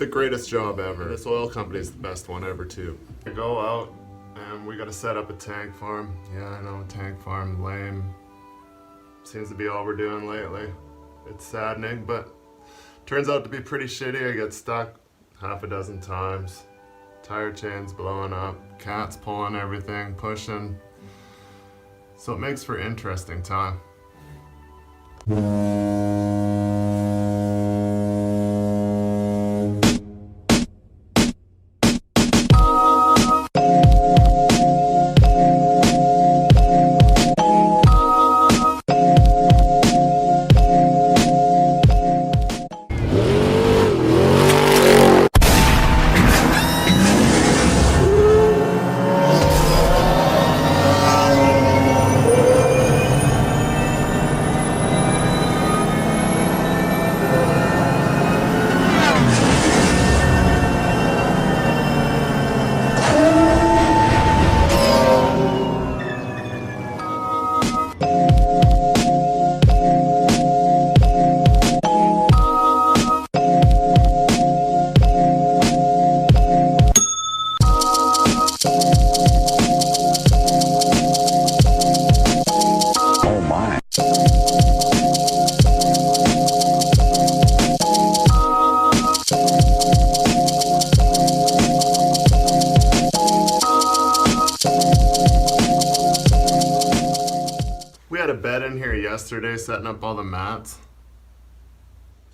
the greatest job ever. This oil company is the best one ever too. We go out and we gotta set up a tank farm. Yeah, I know, tank farm, lame. Seems to be all we're doing lately. It's saddening, but turns out to be pretty shitty. I get stuck half a dozen times. Tire chains blowing up, cats pulling everything, pushing. So it makes for interesting time. We had a bed in here yesterday setting up all the mats.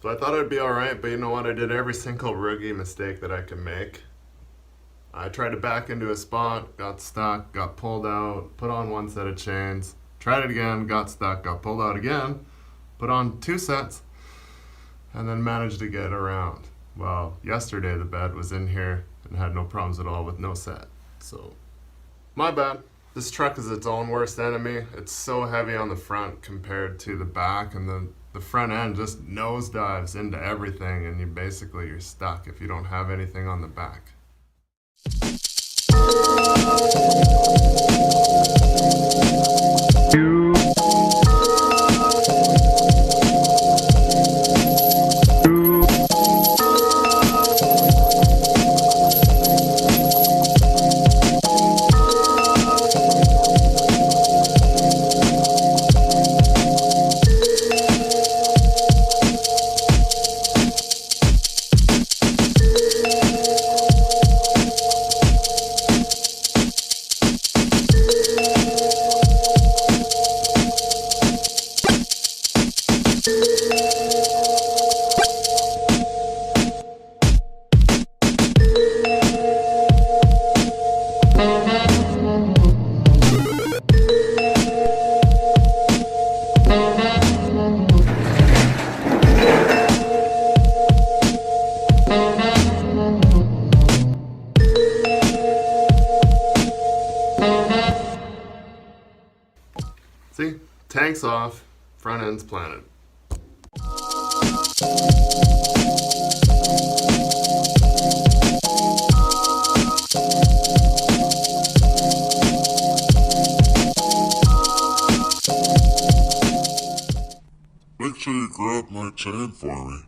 So I thought it'd be alright, but you know what? I did every single rookie mistake that I could make. I tried to back into a spot, got stuck, got pulled out, put on one set of chains, tried it again, got stuck, got pulled out again, put on 2 sets, and then managed to get around. Well, yesterday the bed was in here and had no problems at all with no set. So, my bad. This truck is its own worst enemy. It's so heavy on the front compared to the back, and the front end just nosedives into everything, and you're stuck if you don't have anything on the back. See, tank's off, front end's planted. Make sure you grab my chain for me.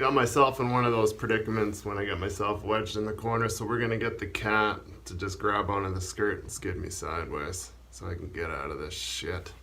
got myself in one of those predicaments when I get myself wedged in the corner, so we're gonna get the cat to just grab onto the skirt and skid me sideways so I can get out of this shit.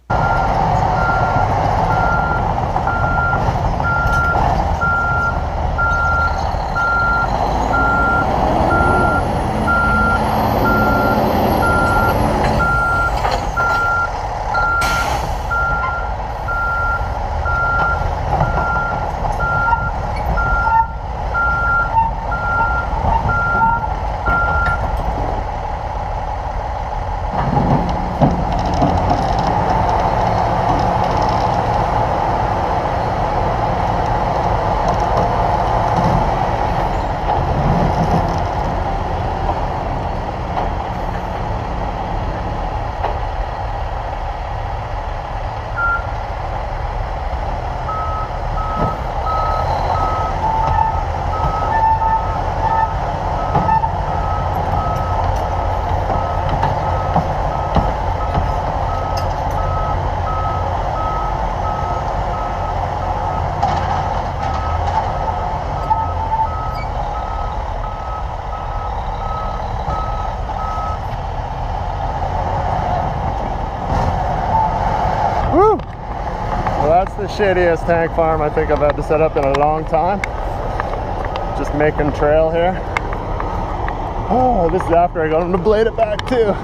That's the shittiest tank farm I think I've had to set up in a long time. Just making trail here. Oh, this is after I got him to blade it back too.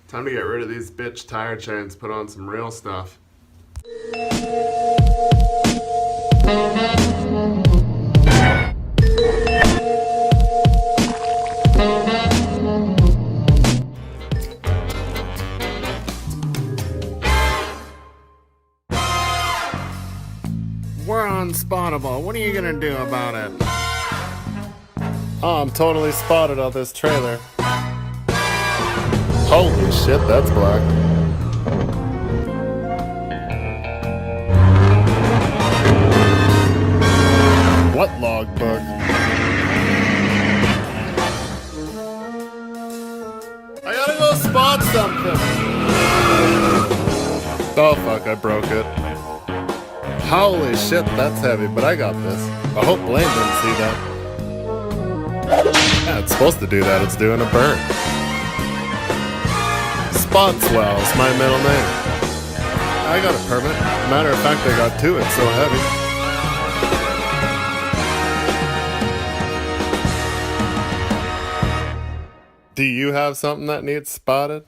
Time to get rid of these bitch tire chains, put on some real stuff. We're unspottable. What are you gonna do about it? Oh, I'm totally spotted on this trailer. Holy shit, that's black. fuck, I broke it. Holy shit, that's heavy, but I got this. I hope Blaine didn't see that. Yeah, it's supposed to do that, it's doing a burn. Spotswell is my middle name. I got a permit. Matter of fact, I got two, it's so heavy. Do you have something that needs spotted?